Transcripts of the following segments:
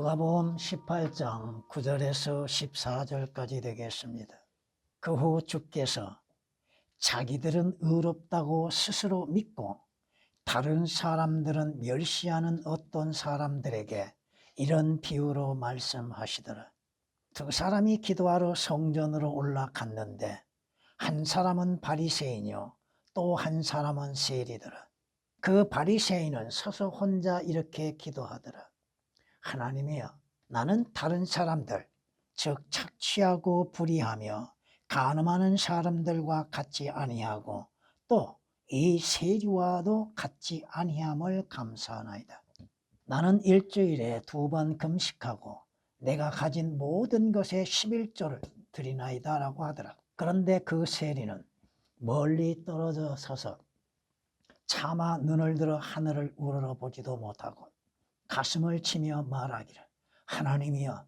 마가복음 18장 9절에서 14절까지 되겠습니다. 그 후 주께서 자기들은 의롭다고 스스로 믿고 다른 사람들은 멸시하는 어떤 사람들에게 이런 비유로 말씀하시더라. 두 사람이 기도하러 성전으로 올라갔는데 한 사람은 바리새인이요 또 한 사람은 세리더라. 그 바리새인은 서서 혼자 이렇게 기도하더라. 하나님이여, 나는 다른 사람들, 즉 착취하고 불의하며 간음하는 사람들과 같지 아니하고 또 이 세리와도 같지 아니함을 감사하나이다. 나는 일주일에 2번 금식하고 내가 가진 모든 것의 11조를 드리나이다 라고 하더라. 그런데 그 세리는 멀리 떨어져 서서 차마 눈을 들어 하늘을 우러러보지도 못하고 가슴을 치며 말하기를, 하나님이여,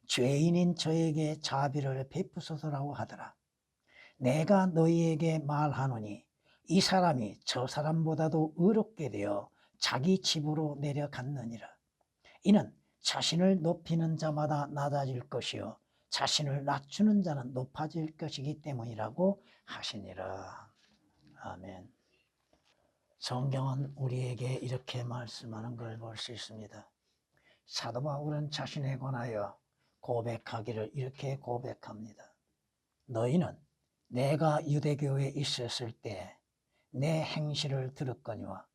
죄인인 저에게 자비를 베푸소서라고 하더라. 내가 너희에게 말하노니 이 사람이 저 사람보다도 의롭게 되어 자기 집으로 내려갔느니라. 이는 자신을 높이는 자마다 낮아질 것이요 자신을 낮추는 자는 높아질 것이기 때문이라고 하시니라. 아멘. 성경은 우리에게 이렇게 말씀하는 걸 볼 수 있습니다. 사도 바울은 자신에 관하여 고백하기를 이렇게 고백합니다. 너희는 내가 유대교에 있었을 때 내 행실을 들었거니와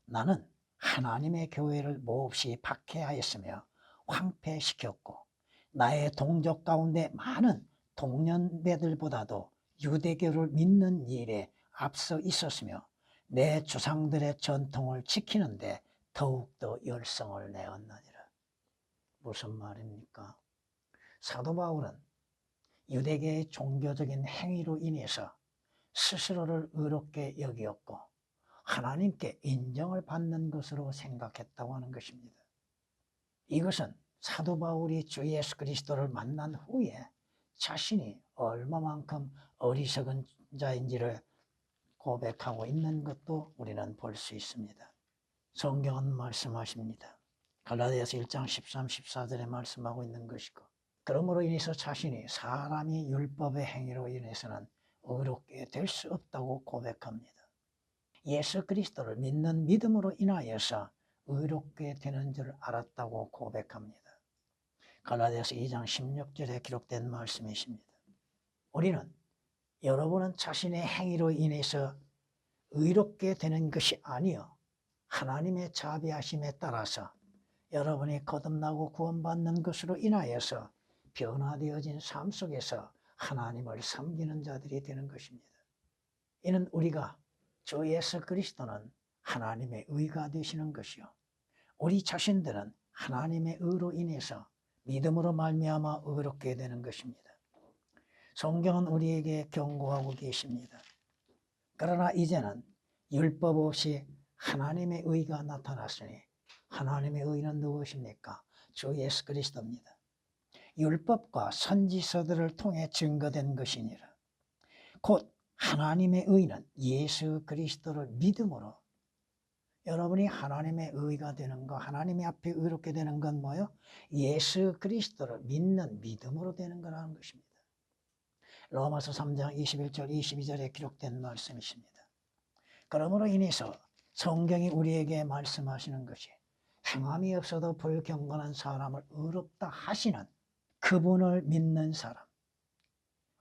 나는 하나님의 교회를 몹시 박해하였으며 황폐시켰고 나의 동족 가운데 많은 동년배들보다도 유대교를 믿는 일에 앞서 있었으며 내 조상들의 전통을 지키는데 더욱더 열성을 내었느니라. 무슨 말입니까? 사도 바울은 유대계의 종교적인 행위로 인해서 스스로를 의롭게 여기었고 하나님께 인정을 받는 것으로 생각했다고 하는 것입니다. 이것은 사도 바울이 주 예수 그리스도를 만난 후에 자신이 얼마만큼 어리석은 자인지를 고백하고 있는 것도 우리는 볼 수 있습니다. 성경은 말씀하십니다. 갈라디아서 1장 13, 14절에 말씀하고 있는 것이고, 그러므로 인해서 자신이 사람이 율법의 행위로 인해서는 의롭게 될 수 없다고 고백합니다. 예수 그리스도를 믿는 믿음으로 인하여서 의롭게 되는 줄 알았다고 고백합니다. 갈라디아서 2장 16절에 기록된 말씀이십니다. 우리는, 여러분은 자신의 행위로 인해서 의롭게 되는 것이 아니요 하나님의 자비하심에 따라서 여러분이 거듭나고 구원받는 것으로 인하여서 변화되어진 삶 속에서 하나님을 섬기는 자들이 되는 것입니다. 이는 우리가 주 예수 그리스도는 하나님의 의가 되시는 것이요 우리 자신들은 하나님의 의로 인해서 믿음으로 말미암아 의롭게 되는 것입니다. 성경은 우리에게 경고하고 계십니다. 그러나 이제는 율법 없이 하나님의 의가 나타났으니 하나님의 의는 누구십니까? 주 예수 그리스도입니다. 율법과 선지서들을 통해 증거된 것이니라. 곧 하나님의 의는 예수 그리스도를 믿음으로, 여러분이 하나님의 의가 되는 것, 하나님의 앞에 의롭게 되는 건 뭐예요? 예수 그리스도를 믿는 믿음으로 되는 거라는 것입니다. 로마서 3장 21절 22절에 기록된 말씀이십니다. 그러므로 인해서 성경이 우리에게 말씀하시는 것이 행함이 없어도 불경건한 사람을 의롭다 하시는 그분을 믿는 사람,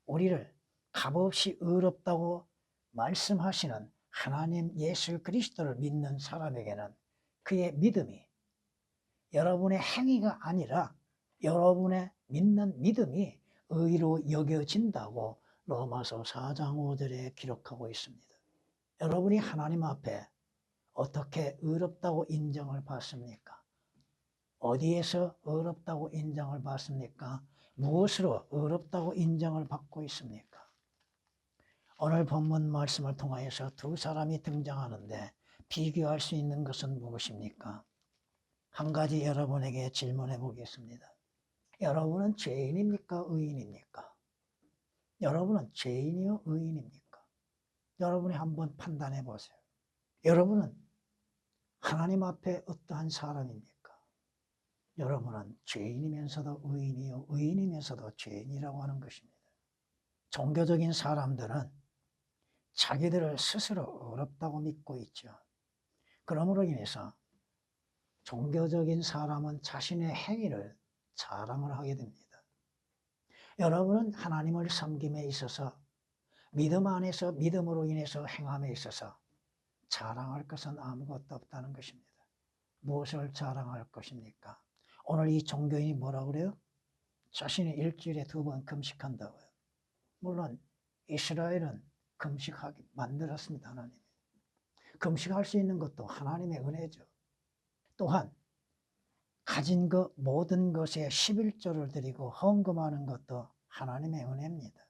우리를 값없이 의롭다고 말씀하시는 하나님 예수 그리스도를 믿는 사람에게는 그의 믿음이 여러분의 행위가 아니라 여러분의 믿는 믿음이 의로 여겨진다고 로마서 4장 5절에 기록하고 있습니다. 여러분이 하나님 앞에 어떻게 의롭다고 인정을 받습니까? 어디에서 의롭다고 인정을 받습니까? 무엇으로 의롭다고 인정을 받고 있습니까? 오늘 본문 말씀을 통하여서 두 사람이 등장하는데 비교할 수 있는 것은 무엇입니까? 한 가지 여러분에게 질문해 보겠습니다. 여러분은 죄인입니까? 의인입니까? 여러분은 죄인이요? 의인입니까? 여러분이 한번 판단해 보세요. 여러분은 하나님 앞에 어떠한 사람입니까? 여러분은 죄인이면서도 의인이요 의인이면서도 죄인이라고 하는 것입니다. 종교적인 사람들은 자기들을 스스로 어렵다고 믿고 있죠. 그러므로 인해서 종교적인 사람은 자신의 행위를 자랑을 하게 됩니다. 여러분은 하나님을 섬김에 있어서 믿음 안에서 믿음으로 인해서 행함에 있어서 자랑할 것은 아무것도 없다는 것입니다. 무엇을 자랑할 것입니까? 오늘 이 종교인이 뭐라고 그래요? 자신이 일주일에 2번 금식한다고요. 물론 이스라엘은 금식하게 만들었습니다. 하나님이. 금식할 수 있는 것도 하나님의 은혜죠. 또한 가진 것 모든 것에 11조를 드리고 헌금하는 것도 하나님의 은혜입니다.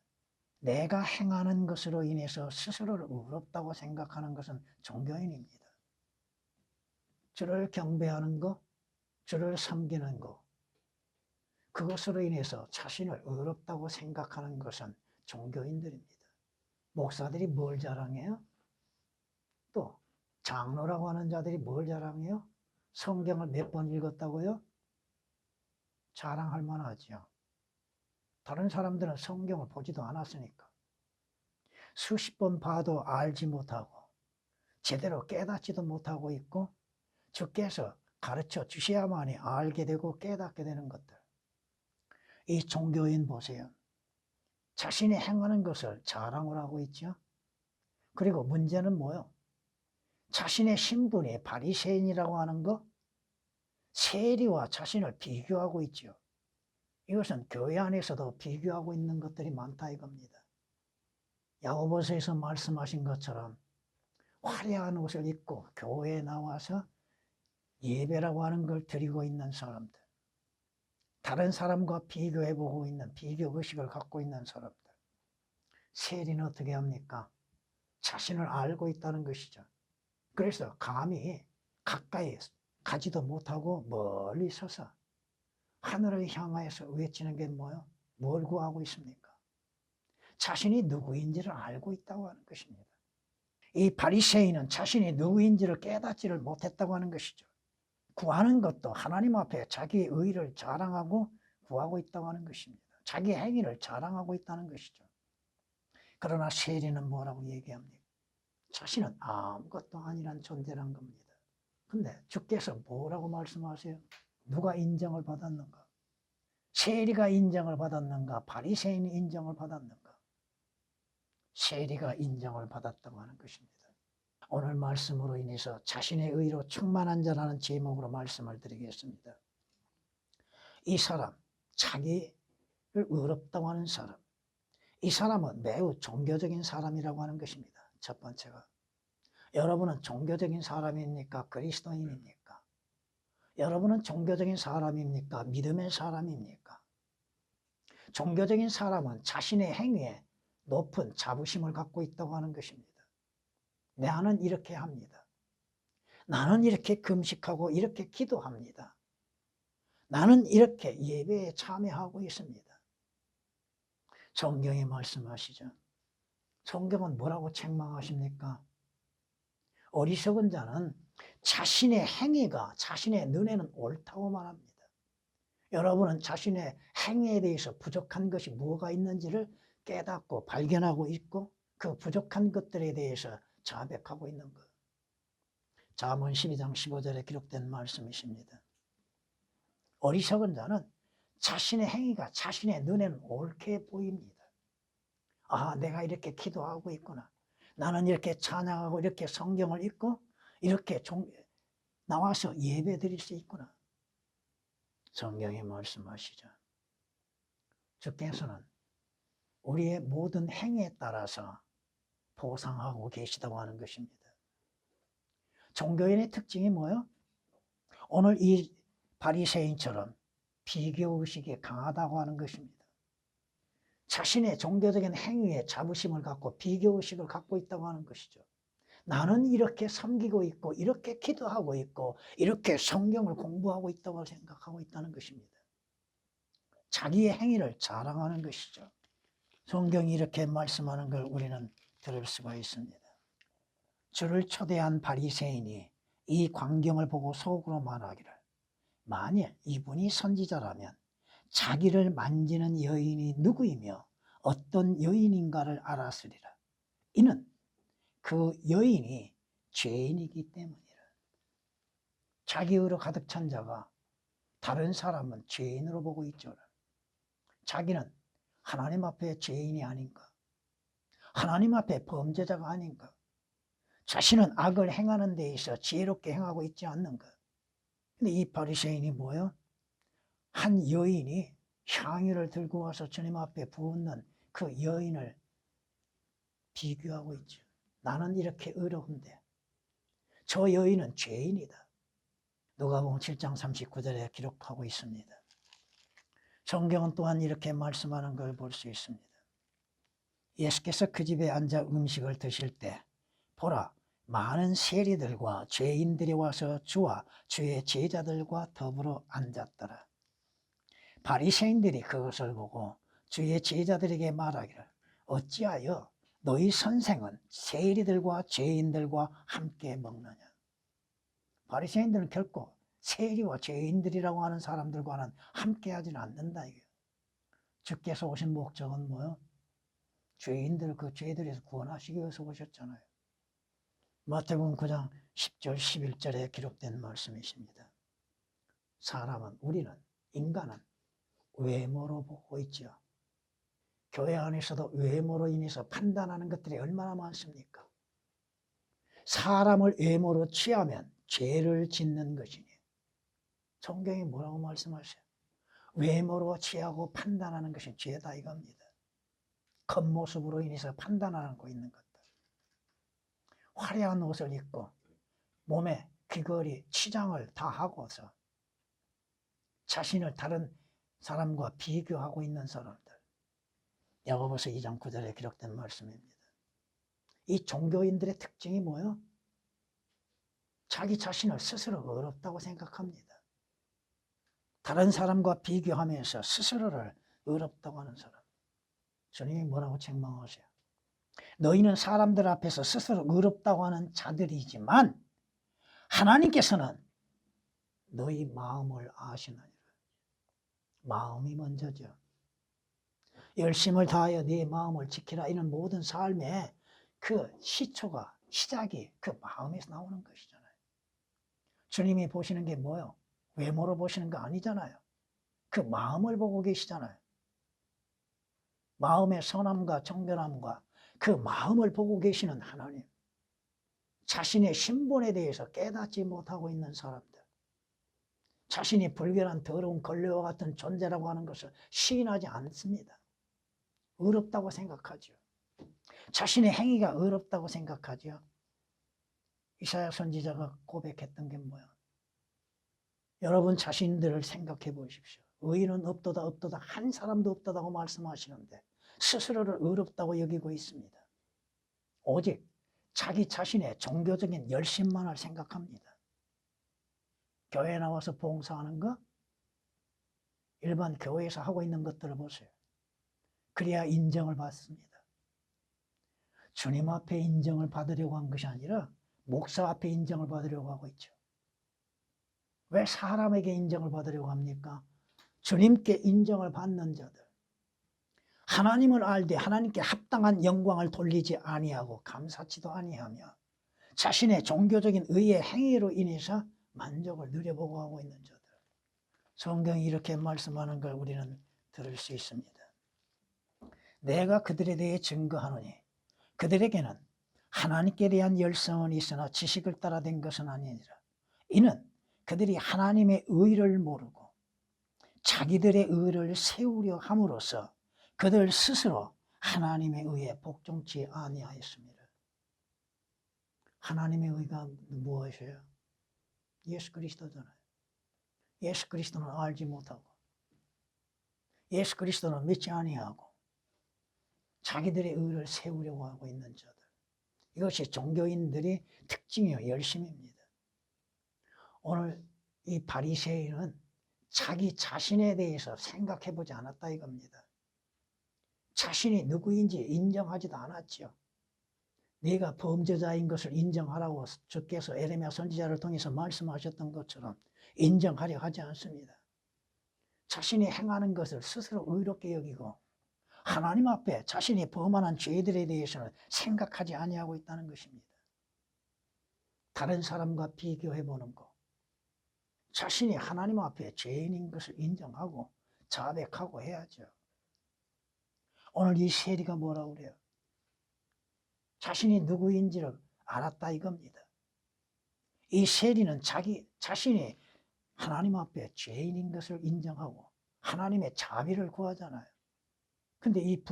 내가 행하는 것으로 인해서 스스로를 의롭다고 생각하는 것은 종교인입니다. 주를 경배하는 것, 주를 섬기는 것, 그것으로 인해서 자신을 의롭다고 생각하는 것은 종교인들입니다. 목사들이 뭘 자랑해요? 또 장로라고 하는 자들이 뭘 자랑해요? 성경을 몇 번 읽었다고요? 자랑할 만하죠. 다른 사람들은 성경을 보지도 않았으니까. 수십 번 봐도 알지 못하고 제대로 깨닫지도 못하고 있고 주께서 가르쳐 주셔야만이 알게 되고 깨닫게 되는 것들. 이 종교인 보세요. 자신이 행하는 것을 자랑을 하고 있죠. 그리고 문제는 뭐요? 자신의 신분이 바리새인이라고 하는 것, 세리와 자신을 비교하고 있죠. 이것은 교회 안에서도 비교하고 있는 것들이 많다 이겁니다. 야고보서에서 말씀하신 것처럼 화려한 옷을 입고 교회에 나와서 예배라고 하는 걸 드리고 있는 사람들, 다른 사람과 비교해보고 있는 비교의식을 갖고 있는 사람들, 세리는 어떻게 합니까? 자신을 알고 있다는 것이죠. 그래서 감히 가까이 가지도 못하고 멀리 서서 하늘을 향하여서 외치는 게 뭐예요? 뭘 구하고 있습니까? 자신이 누구인지를 알고 있다고 하는 것입니다. 이 바리새인은 자신이 누구인지를 깨닫지를 못했다고 하는 것이죠. 구하는 것도 하나님 앞에 자기의 의를 자랑하고 구하고 있다고 하는 것입니다. 자기 행위를 자랑하고 있다는 것이죠. 그러나 세리는 뭐라고 얘기합니까? 자신은 아무것도 아니란 존재란 겁니다. 근데 주께서 뭐라고 말씀하세요? 누가 인정을 받았는가? 세리가 인정을 받았는가? 바리새인이 인정을 받았는가? 세리가 인정을 받았다고 하는 것입니다. 오늘 말씀으로 인해서 자신의 의로 충만한 자라는 제목으로 말씀을 드리겠습니다. 이 사람, 자기를 의롭다고 하는 사람, 이 사람은 매우 종교적인 사람이라고 하는 것입니다. 첫 번째가. 여러분은 종교적인 사람입니까? 그리스도인입니까? 여러분은 종교적인 사람입니까? 믿음의 사람입니까? 종교적인 사람은 자신의 행위에 높은 자부심을 갖고 있다고 하는 것입니다. 나는 이렇게 합니다. 나는 이렇게 금식하고 이렇게 기도합니다. 나는 이렇게 예배에 참여하고 있습니다. 성경이 말씀하시죠. 성경은 뭐라고 책망하십니까? 어리석은 자는 자신의 행위가 자신의 눈에는 옳다고 말합니다. 여러분은 자신의 행위에 대해서 부족한 것이 뭐가 있는지를 깨닫고 발견하고 있고 그 부족한 것들에 대해서 자백하고 있는 것. 잠언 12장 15절에 기록된 말씀이십니다. 어리석은 자는 자신의 행위가 자신의 눈에는 옳게 보입니다. 아, 내가 이렇게 기도하고 있구나. 나는 이렇게 찬양하고 이렇게 성경을 읽고 이렇게 나와서 예배 드릴 수 있구나. 성경이 말씀하시죠. 주께서는 우리의 모든 행위에 따라서 보상하고 계시다고 하는 것입니다. 종교인의 특징이 뭐예요? 오늘 이 바리새인처럼 비교의식이 강하다고 하는 것입니다. 자신의 종교적인 행위에 자부심을 갖고 비교의식을 갖고 있다고 하는 것이죠. 나는 이렇게 섬기고 있고 이렇게 기도하고 있고 이렇게 성경을 공부하고 있다고 생각하고 있다는 것입니다. 자기의 행위를 자랑하는 것이죠. 성경이 이렇게 말씀하는 걸 우리는 들을 수가 있습니다. 주를 초대한 바리새인이 이 광경을 보고 속으로 말하기를 만일 이분이 선지자라면 자기를 만지는 여인이 누구이며 어떤 여인인가를 알았으리라. 이는 그 여인이 죄인이기 때문이라. 자기의로 가득 찬 자가 다른 사람은 죄인으로 보고 있죠. 자기는 하나님 앞에 죄인이 아닌가? 하나님 앞에 범죄자가 아닌가? 자신은 악을 행하는 데 있어 지혜롭게 행하고 있지 않는가? 근데 이 바리새인이 뭐예요? 한 여인이 향유를 들고 와서 주님 앞에 부었는 그 여인을 비교하고 있죠. 나는 이렇게 의로운데 저 여인은 죄인이다. 누가복음 7장 39절에 기록하고 있습니다. 성경은 또한 이렇게 말씀하는 걸 볼 수 있습니다. 예수께서 그 집에 앉아 음식을 드실 때 보라, 많은 세리들과 죄인들이 와서 주와 주의 제자들과 더불어 앉았더라. 바리새인들이 그것을 보고 주의 제자들에게 말하기를 어찌하여 너희 선생은 세리들과 죄인들과 함께 먹느냐. 바리새인들은 결코 세리와 죄인들이라고 하는 사람들과는 함께 하지는 않는다. 이게. 주께서 오신 목적은 뭐요? 죄인들을 그 죄들에서 구원하시기 위해서 오셨잖아요. 마태복음 9장 10절 11절에 기록된 말씀이십니다. 사람은, 우리는, 인간은 외모로 보고 있죠. 교회 안에서도 외모로 인해서 판단하는 것들이 얼마나 많습니까? 사람을 외모로 취하면 죄를 짓는 것이니. 성경이 뭐라고 말씀하세요? 외모로 취하고 판단하는 것이 죄다 이겁니다. 겉모습으로 인해서 판단하고 있는 것들. 화려한 옷을 입고 몸에 귀걸이, 치장을 다 하고서 자신을 다른 사람과 비교하고 있는 사람들. 야고보서 2장 9절에 기록된 말씀입니다. 이 종교인들의 특징이 뭐예요? 자기 자신을 스스로 어렵다고 생각합니다. 다른 사람과 비교하면서 스스로를 어렵다고 하는 사람. 주님이 뭐라고 책망하세요? 너희는 사람들 앞에서 스스로 어렵다고 하는 자들이지만 하나님께서는 너희 마음을 아시느니라. 마음이 먼저죠. 열심을 다하여 네 마음을 지키라. 이런 모든 삶의 그 시초가, 시작이 그 마음에서 나오는 것이잖아요. 주님이 보시는 게 뭐예요? 외모로 보시는 거 아니잖아요. 그 마음을 보고 계시잖아요. 마음의 선함과 정결함과 그 마음을 보고 계시는 하나님. 자신의 신분에 대해서 깨닫지 못하고 있는 사람들. 자신이 불결한 더러운 걸레와 같은 존재라고 하는 것을 시인하지 않습니다. 어렵다고 생각하죠. 자신의 행위가 어렵다고 생각하죠. 이사야 선지자가 고백했던 게 뭐야? 여러분 자신들을 생각해 보십시오. 의인은 없도다 없도다 한 사람도 없다고 말씀하시는데 스스로를 어렵다고 여기고 있습니다. 오직 자기 자신의 종교적인 열심만을 생각합니다. 교회에 나와서 봉사하는 거, 일반 교회에서 하고 있는 것들을 보세요. 그래야 인정을 받습니다. 주님 앞에 인정을 받으려고 한 것이 아니라 목사 앞에 인정을 받으려고 하고 있죠. 왜 사람에게 인정을 받으려고 합니까? 주님께 인정을 받는 자들. 하나님을 알되 하나님께 합당한 영광을 돌리지 아니하고 감사치도 아니하며 자신의 종교적인 의의 행위로 인해서 만족을 누려보고 하고 있는 자들. 성경이 이렇게 말씀하는 걸 우리는 들을 수 있습니다. 내가 그들에 대해 증거하노니 그들에게는 하나님께 대한 열성은 있으나 지식을 따라 된 것은 아니니라. 이는 그들이 하나님의 의를 모르고 자기들의 의를 세우려 함으로써 그들 스스로 하나님의 의에 복종치 아니하였습니다. 하나님의 의가 무엇이에요? 예수 그리스도잖아요. 예수 그리스도는 알지 못하고 예수 그리스도는 믿지 아니하고 자기들의 의를 세우려고 하고 있는 자들. 이것이 종교인들의 특징이요, 열심입니다. 오늘 이 바리새인은 자기 자신에 대해서 생각해 보지 않았다 이겁니다. 자신이 누구인지 인정하지도 않았죠. 네가 범죄자인 것을 인정하라고 주께서 에레미야 선지자를 통해서 말씀하셨던 것처럼 인정하려 하지 않습니다. 자신이 행하는 것을 스스로 의롭게 여기고 하나님 앞에 자신이 범한 죄들에 대해서는 생각하지 아니하고 있다는 것입니다. 다른 사람과 비교해 보는 것, 자신이 하나님 앞에 죄인인 것을 인정하고 자백하고 해야죠. 오늘 이 세리가 뭐라고 그래요? 자신이 누구인지를 알았다 이겁니다. 이 세리는 자신이 하나님 앞에 죄인인 것을 인정하고 하나님의 자비를 구하잖아요. 근데 이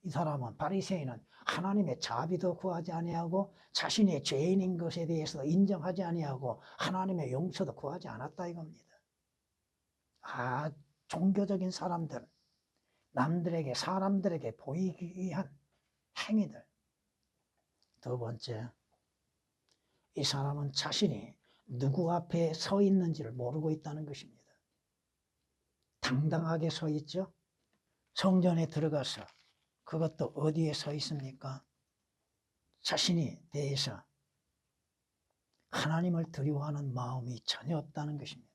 사람은, 바리새인은 하나님의 자비도 구하지 아니하고 자신의 죄인인 것에 대해서 인정하지 아니하고 하나님의 용서도 구하지 않았다 이겁니다. 종교적인 사람들, 사람들에게 보이기 위한 행위들. 두 번째, 이 사람은 자신이 누구 앞에 서 있는지를 모르고 있다는 것입니다. 당당하게 서 있죠. 성전에 들어가서 그것도 어디에 서 있습니까? 자신이 대해서 하나님을 두려워하는 마음이 전혀 없다는 것입니다.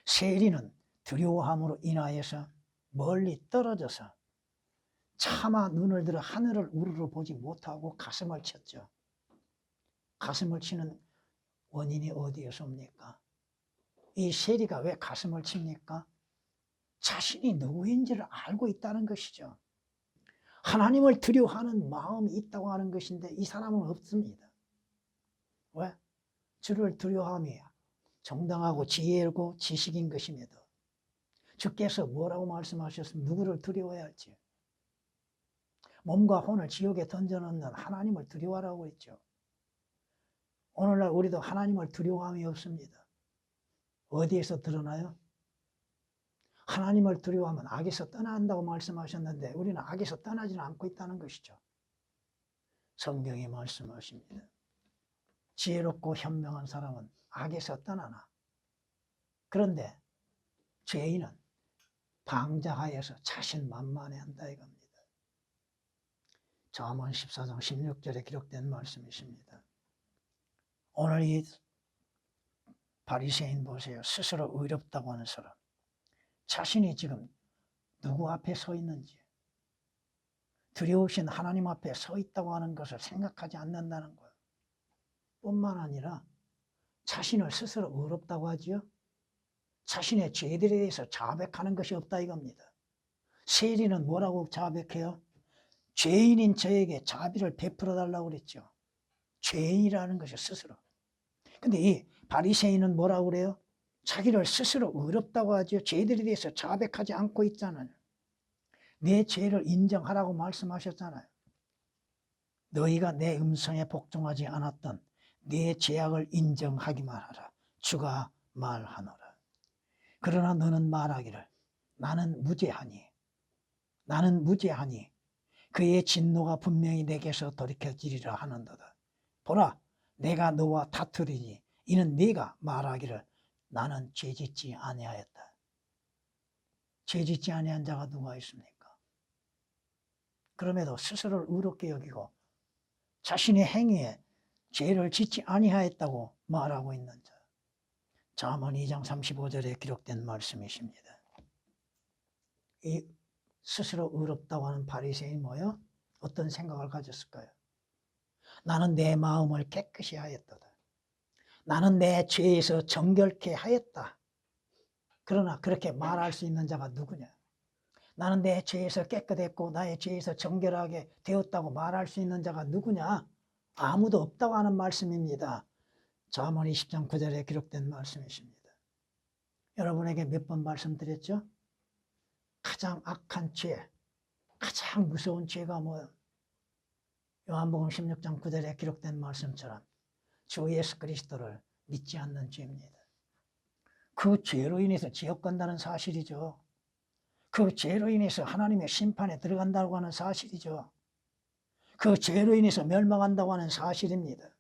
세리는 두려워함으로 인하여서 멀리 떨어져서 차마 눈을 들어 하늘을 우러러 보지 못하고 가슴을 쳤죠. 가슴을 치는 원인이 어디에서 옵니까? 이 세리가 왜 가슴을 칩니까? 자신이 누구인지를 알고 있다는 것이죠. 하나님을 두려워하는 마음이 있다고 하는 것인데 이 사람은 없습니다. 왜? 주를 두려워함이 정당하고 지혜롭고 지식인 것임에도 주께서 뭐라고 말씀하셨으면 누구를 두려워해야 할지, 몸과 혼을 지옥에 던져놓는 하나님을 두려워하라고 했죠. 오늘날 우리도 하나님을 두려워함이 없습니다. 어디에서 드러나요? 하나님을 두려워하면 악에서 떠나야 한다고 말씀하셨는데 우리는 악에서 떠나지는 않고 있다는 것이죠. 성경이 말씀하십니다. 지혜롭고 현명한 사람은 악에서 떠나나. 그런데 죄인은 방자하여서 자신만만해한다 이겁니다. 잠언 14장 16절에 기록된 말씀이십니다. 오늘 이 바리새인 보세요. 스스로 의롭다고 하는 사람. 자신이 지금 누구 앞에 서 있는지, 두려우신 하나님 앞에 서 있다고 하는 것을 생각하지 않는다는 거예요. 뿐만 아니라 자신을 스스로 의롭다고 하지요. 자신의 죄들에 대해서 자백하는 것이 없다 이겁니다. 세리는 뭐라고 자백해요? 죄인인 저에게 자비를 베풀어 달라고 그랬죠. 죄인이라는 것이 스스로. 근데 이 바리새인은 뭐라고 그래요? 자기를 스스로 의롭다고 하죠. 죄들에 대해서 자백하지 않고 있잖아요. 내 죄를 인정하라고 말씀하셨잖아요. 너희가 내 음성에 복종하지 않았던 내 죄악을 인정하기만 하라. 주가 말하노라. 그러나 너는 말하기를 나는 무죄하니 그의 진노가 분명히 내게서 돌이켜지리라 하는도다. 보라, 내가 너와 다투리니 이는 네가 말하기를 나는 죄짓지 아니하였다. 죄짓지 아니한 자가 누가 있습니까? 그럼에도 스스로를 의롭게 여기고 자신의 행위에 죄를 짓지 아니하였다고 말하고 있는 자. 잠언 2장 35절에 기록된 말씀이십니다. 이 스스로 의롭다고 하는 바리새인이 뭐예요? 어떤 생각을 가졌을까요? 나는 내 마음을 깨끗이 하였도다. 나는 내 죄에서 정결케 하였다. 그러나 그렇게 말할 수 있는 자가 누구냐? 나는 내 죄에서 깨끗했고 나의 죄에서 정결하게 되었다고 말할 수 있는 자가 누구냐? 아무도 없다고 하는 말씀입니다. 잠언 20장 9절에 기록된 말씀이십니다. 여러분에게 몇 번 말씀드렸죠? 가장 악한 죄, 가장 무서운 죄가 뭐예요? 요한복음 16장 9절에 기록된 말씀처럼 주 예수 그리스도를 믿지 않는 죄입니다. 그 죄로 인해서 지옥 간다는 사실이죠. 그 죄로 인해서 하나님의 심판에 들어간다고 하는 사실이죠. 그 죄로 인해서 멸망한다고 하는 사실입니다.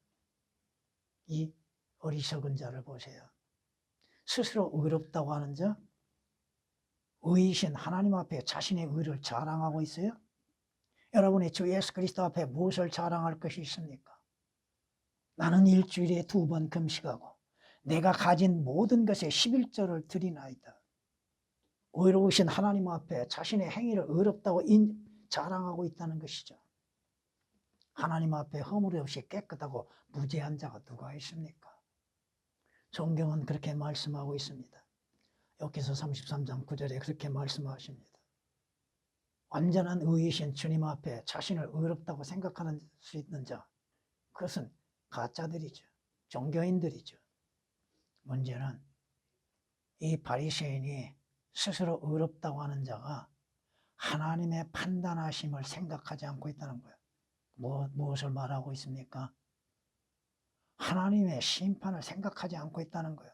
이 어리석은 자를 보세요. 스스로 의롭다고 하는 자, 의이신 하나님 앞에 자신의 의를 자랑하고 있어요. 여러분이 주 예수 그리스도 앞에 무엇을 자랑할 것이 있습니까? 나는 일주일에 2번 금식하고 내가 가진 모든 것에 11조를 드리나이다. 의로우신 하나님 앞에 자신의 행위를 의롭다고 자랑하고 있다는 것이죠. 하나님 앞에 허물이 없이 깨끗하고 무죄한 자가 누가 있습니까? 성경은 그렇게 말씀하고 있습니다. 욥기서 33장 9절에 그렇게 말씀하십니다. 완전한 의이신 주님 앞에 자신을 의롭다고 생각하는 수 있는 자, 그것은 가짜들이죠. 종교인들이죠. 문제는 이 바리새인이 스스로 의롭다고 하는 자가 하나님의 판단하심을 생각하지 않고 있다는 거예요. 무엇을 말하고 있습니까? 하나님의 심판을 생각하지 않고 있다는 거예요.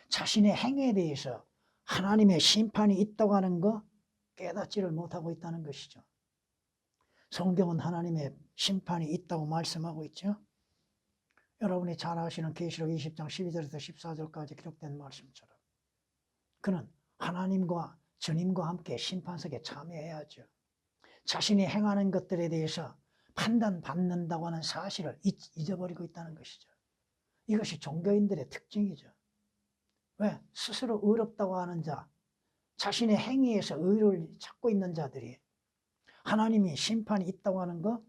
자신의 행위에 대해서 하나님의 심판이 있다고 하는 거 깨닫지를 못하고 있다는 것이죠. 성경은 하나님의 심판이 있다고 말씀하고 있죠. 여러분이 잘 아시는 계시록 20장 12절에서 14절까지 기록된 말씀처럼 그는 하나님과 주님과 함께 심판석에 참여해야죠. 자신이 행하는 것들에 대해서 판단받는다고 하는 사실을 잊어버리고 있다는 것이죠. 이것이 종교인들의 특징이죠. 왜? 스스로 의롭다고 하는 자, 자신의 행위에서 의를 찾고 있는 자들이 하나님이 심판이 있다고 하는 거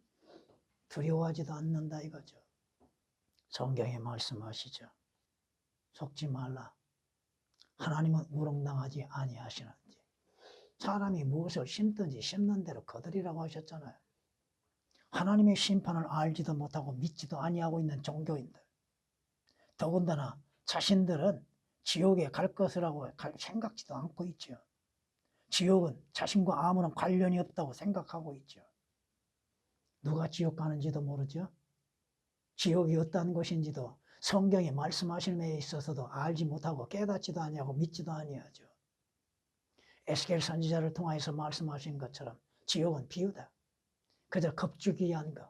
두려워하지도 않는다 이거죠. 성경에 말씀하시죠. 속지 말라. 하나님은 우롱당하지 아니하시는지. 사람이 무엇을 심든지 심는 대로 거두리라고 하셨잖아요. 하나님의 심판을 알지도 못하고 믿지도 아니하고 있는 종교인들. 더군다나 자신들은 지옥에 갈 것이라고 생각지도 않고 있죠. 지옥은 자신과 아무런 관련이 없다고 생각하고 있죠. 누가 지옥 가는지도 모르죠. 지옥이 어떤 것인지도 성경에 말씀하시는 데 있어서도 알지 못하고 깨닫지도 아니하고 믿지도 아니하죠. 에스겔 선지자를 통해서 말씀하신 것처럼 지옥은 비유다. 그저 겁주기 위한 것,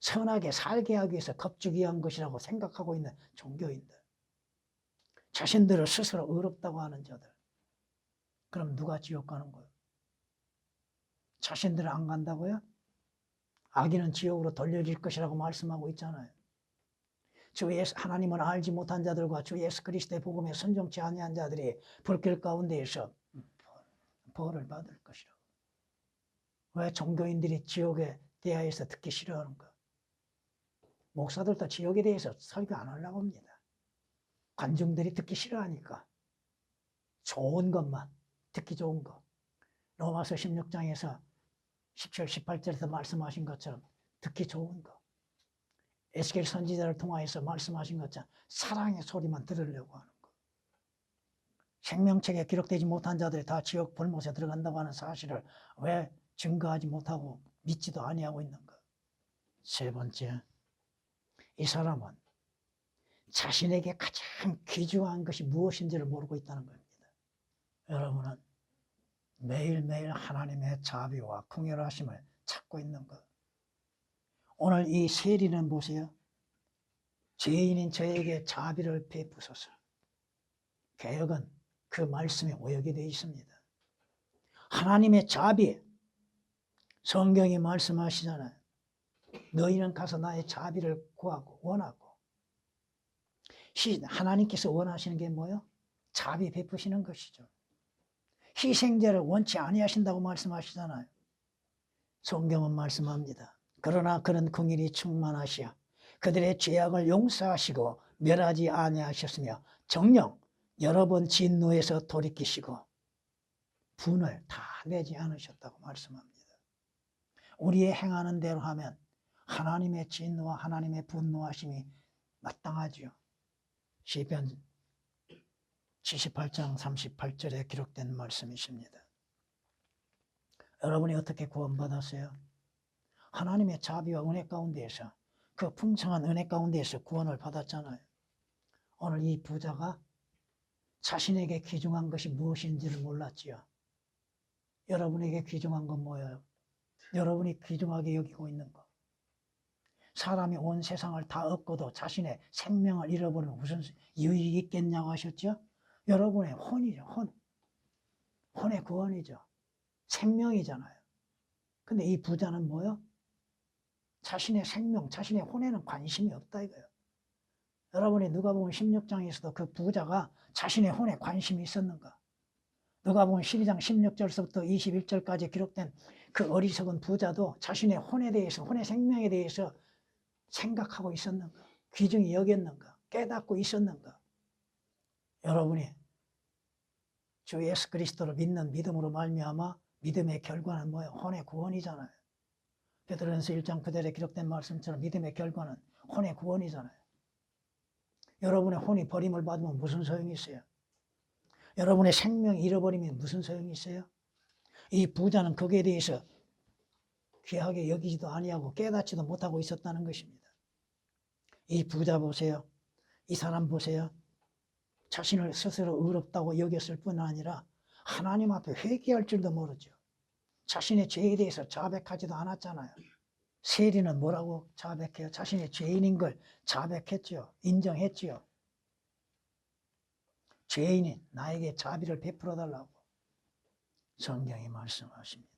선하게 살게 하기 위해서 겁주기 위한 것이라고 생각하고 있는 종교인들. 자신들을 스스로 의롭다고 하는 자들. 그럼 누가 지옥 가는 거예요? 자신들은 안 간다고요? 악인은 지옥으로 돌려질 것이라고 말씀하고 있잖아요. 주 예수 하나님을 알지 못한 자들과 주 예수 그리스도의 복음에 순종치 아니한 자들이 불길 가운데에서 벌을 받을 것이라고. 왜 종교인들이 지옥에 대하여서 듣기 싫어하는가? 목사들도 지옥에 대해서 설교 안 하려고 합니다. 관중들이 듣기 싫어하니까. 좋은 것만, 듣기 좋은 것. 로마서 16장에서 17, 18절에서 말씀하신 것처럼 듣기 좋은 것. 에스겔 선지자를 통하여서 말씀하신 것처럼 사랑의 소리만 들으려고 하는 것. 생명책에 기록되지 못한 자들이 다 지옥 불못에 들어간다고 하는 사실을 왜 증거하지 못하고 믿지도 아니하고 있는 것. 세 번째, 이 사람은 자신에게 가장 귀중한 것이 무엇인지를 모르고 있다는 겁니다. 여러분은 매일매일 하나님의 자비와 긍휼하심을 찾고 있는 것. 오늘 이 세리는 보세요. 죄인인 저에게 자비를 베푸소서. 개역은 그 말씀에 오역이 되어 있습니다. 하나님의 자비, 성경이 말씀하시잖아요. 너희는 가서 나의 자비를 구하고 원하고. 하나님께서 원하시는 게 뭐예요? 자비 베푸시는 것이죠. 희생제를 원치 아니하신다고 말씀하시잖아요. 성경은 말씀합니다. 그러나 그는 긍휼이 충만하시어 그들의 죄악을 용서하시고 멸하지 아니하셨으며 정녕 여러 번 진노에서 돌이키시고 분을 다 내지 않으셨다고 말씀합니다. 우리의 행하는 대로 하면 하나님의 진노와 하나님의 분노하심이 마땅하죠. 시편 78장 38절에 기록된 말씀이십니다. 여러분이 어떻게 구원받았어요? 하나님의 자비와 은혜 가운데에서 그 풍성한 은혜 가운데에서 구원을 받았잖아요. 오늘 이 부자가 자신에게 귀중한 것이 무엇인지를 몰랐지요. 여러분에게 귀중한 건 뭐예요? 여러분이 귀중하게 여기고 있는 것. 사람이 온 세상을 다 얻고도 자신의 생명을 잃어버리면 무슨 유익이 있겠냐고 하셨죠? 여러분의 혼이죠. 혼의 구원이죠. 생명이잖아요. 근데 이 부자는 뭐요? 자신의 생명, 자신의 혼에는 관심이 없다 이거예요. 여러분이 누가복음 16장에서도 그 부자가 자신의 혼에 관심이 있었는가? 누가복음 12장 16절서부터 21절까지 기록된 그 어리석은 부자도 자신의 혼에 대해서, 혼의 생명에 대해서 생각하고 있었는가? 귀중히 여겼는가? 깨닫고 있었는가? 여러분이 주 예수 그리스도를 믿는 믿음으로 말미암아 믿음의 결과는 뭐예요? 혼의 구원이잖아요. 베드로전서 1장 그대로 기록된 말씀처럼 믿음의 결과는 혼의 구원이잖아요. 여러분의 혼이 버림을 받으면 무슨 소용이 있어요? 여러분의 생명이 잃어버리면 무슨 소용이 있어요? 이 부자는 거기에 대해서 귀하게 여기지도 아니하고 깨닫지도 못하고 있었다는 것입니다. 이 부자 보세요. 이 사람 보세요. 자신을 스스로 의롭다고 여겼을 뿐 아니라 하나님 앞에 회개할 줄도 모르죠. 자신의 죄에 대해서 자백하지도 않았잖아요. 세리는 뭐라고 자백해요? 자신의 죄인인 걸 자백했죠. 인정했죠. 죄인인 나에게 자비를 베풀어 달라고 성경이 말씀하십니다.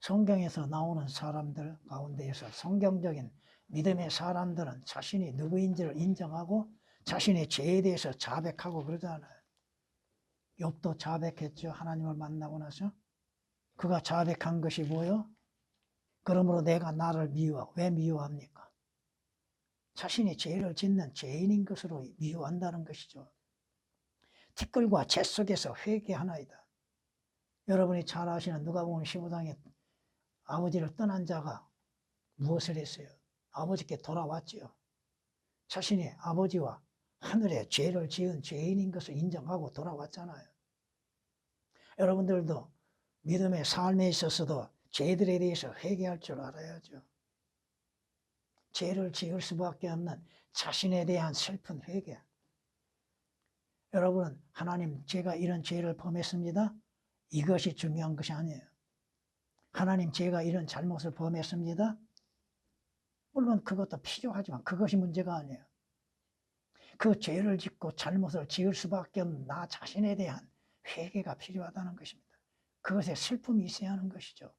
성경에서 나오는 사람들 가운데에서 성경적인 믿음의 사람들은 자신이 누구인지를 인정하고 자신의 죄에 대해서 자백하고 그러잖아요. 욥도 자백했죠. 하나님을 만나고 나서. 그가 자백한 것이 뭐요? 그러므로 내가 나를 미워하고. 왜 미워합니까? 자신이 죄를 짓는 죄인인 것으로 미워한다는 것이죠. 티끌과 재 속에서 회개하나이다. 여러분이 잘 아시는 누가복음 15장에 아버지를 떠난 자가 무엇을 했어요? 아버지께 돌아왔지요. 자신의 아버지와 하늘에 죄를 지은 죄인인 것을 인정하고 돌아왔잖아요. 여러분들도 믿음의 삶에 있어서도 죄들에 대해서 회개할 줄 알아야죠. 죄를 지을 수밖에 없는 자신에 대한 슬픈 회개. 여러분은 하나님 제가 이런 죄를 범했습니다. 이것이 중요한 것이 아니에요. 하나님 제가 이런 잘못을 범했습니다. 물론 그것도 필요하지만 그것이 문제가 아니에요. 그 죄를 짓고 잘못을 지을 수밖에 없는 나 자신에 대한 회개가 필요하다는 것입니다. 그것에 슬픔이 있어야 하는 것이죠.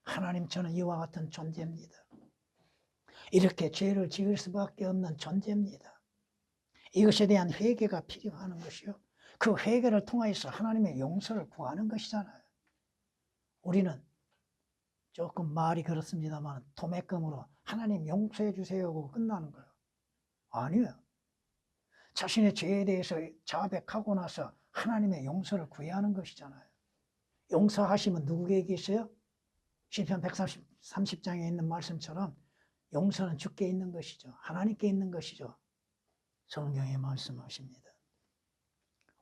하나님 저는 이와 같은 존재입니다. 이렇게 죄를 지을 수밖에 없는 존재입니다. 이것에 대한 회개가 필요한 것이요. 그 회개를 통해서 하나님의 용서를 구하는 것이잖아요. 우리는 조금 말이 그렇습니다만 도매금으로 하나님 용서해 주세요 하고 끝나는 거예요. 아니에요. 자신의 죄에 대해서 자백하고 나서 하나님의 용서를 구해야 하는 것이잖아요. 용서하시면 누구에게 있어요? 시편 130장에 있는 말씀처럼 용서는 주께 있는 것이죠. 하나님께 있는 것이죠. 성경에 말씀하십니다.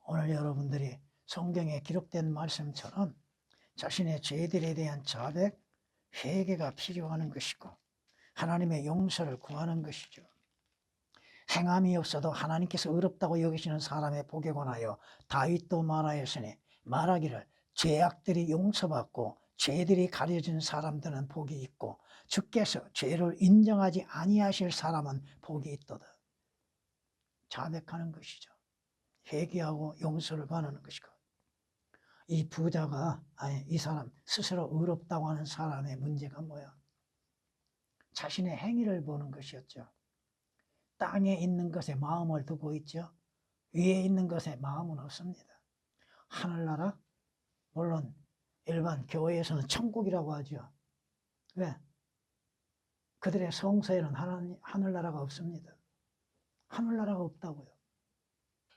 오늘 여러분들이 성경에 기록된 말씀처럼 자신의 죄들에 대한 자백, 회개가 필요한 것이고 하나님의 용서를 구하는 것이죠. 행함이 없어도 하나님께서 의롭다고 여기시는 사람의 복에 관하여 다윗도 말하였으니 말하기를 죄악들이 용서받고 죄들이 가려진 사람들은 복이 있고 주께서 죄를 인정하지 아니하실 사람은 복이 있도다. 자백하는 것이죠. 회개하고 용서를 받는 것이고 이 부자가 이 사람 스스로 의롭다고 하는 사람의 문제가 뭐야? 자신의 행위를 보는 것이었죠. 땅에 있는 것에 마음을 두고 있죠. 위에 있는 것에 마음은 없습니다. 하늘나라? 물론 일반 교회에서는 천국이라고 하죠. 왜? 그들의 성서에는 하늘나라가 없습니다. 하늘나라가 없다고요.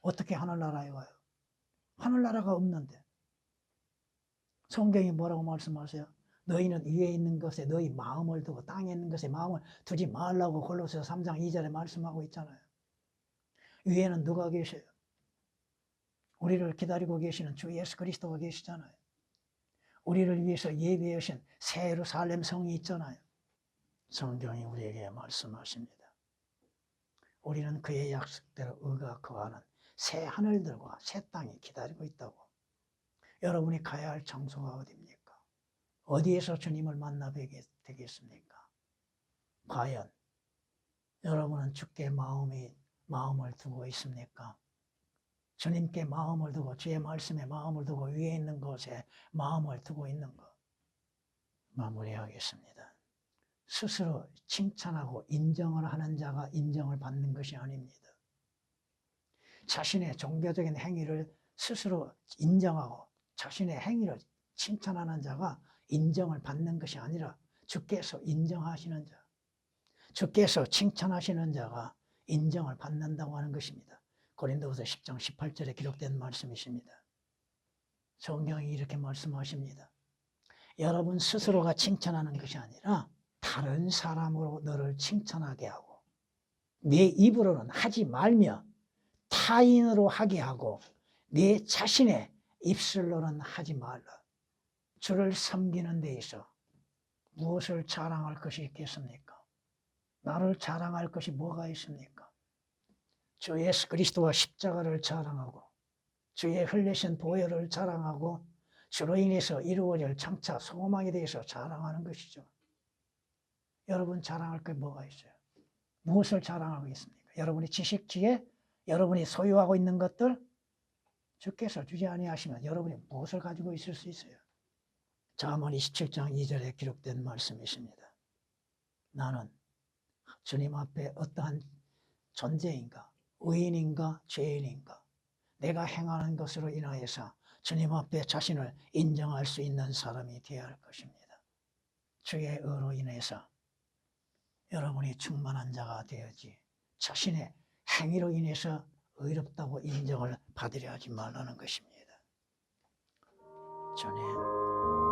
어떻게 하늘나라에 와요? 하늘나라가 없는데. 성경이 뭐라고 말씀하세요? 너희는 위에 있는 것에 너희 마음을 두고 땅에 있는 것에 마음을 두지 말라고 골로새서 3장 2절에 말씀하고 있잖아요. 위에는 누가 계셔요? 우리를 기다리고 계시는 주 예수 그리스도가 계시잖아요. 우리를 위해서 예비하신 새 예루살렘 성이 있잖아요. 성경이 우리에게 말씀하십니다. 우리는 그의 약속대로 의가 거하는 새 하늘들과 새 땅이 기다리고 있다고. 여러분이 가야 할 장소가 어디입니까? 어디에서 주님을 만나 뵙게 되겠습니까? 과연 여러분은 주께 마음을 두고 있습니까? 주님께 마음을 두고 주의 말씀에 마음을 두고 위에 있는 곳에 마음을 두고 있는 것. 마무리하겠습니다. 스스로 칭찬하고 인정을 하는 자가 인정을 받는 것이 아닙니다. 자신의 종교적인 행위를 스스로 인정하고 자신의 행위를 칭찬하는 자가 인정을 받는 것이 아니라 주께서 인정하시는 자, 주께서 칭찬하시는 자가 인정을 받는다고 하는 것입니다. 고린도후서 10장 18절에 기록된 말씀이십니다. 성경이 이렇게 말씀하십니다. 여러분 스스로가 칭찬하는 것이 아니라 다른 사람으로 너를 칭찬하게 하고 내 입으로는 하지 말며 타인으로 하게 하고 내 자신의 입술로는 하지 말라. 주를 섬기는 데 있어 무엇을 자랑할 것이 있겠습니까? 나를 자랑할 것이 뭐가 있습니까? 주 예수 그리스도와 십자가를 자랑하고 주의 흘리신 보혈을 자랑하고 주로 인해서 이루어질 장차 소망에 대해서 자랑하는 것이죠. 여러분 자랑할 게 뭐가 있어요? 무엇을 자랑하고 있습니까? 여러분의 지식, 지혜, 여러분이 소유하고 있는 것들 주께서 주지 아니하시면 여러분이 무엇을 가지고 있을 수 있어요? 잠언 27장 2절에 기록된 말씀이십니다. 나는 주님 앞에 어떠한 존재인가? 의인인가? 죄인인가? 내가 행하는 것으로 인하여서 주님 앞에 자신을 인정할 수 있는 사람이 되어야 할 것입니다. 주의 의로 인해서 여러분이 충만한 자가 되어지 자신의 행위로 인해서 의롭다고 인정을 받으려 하지 말라는 것입니다. 주님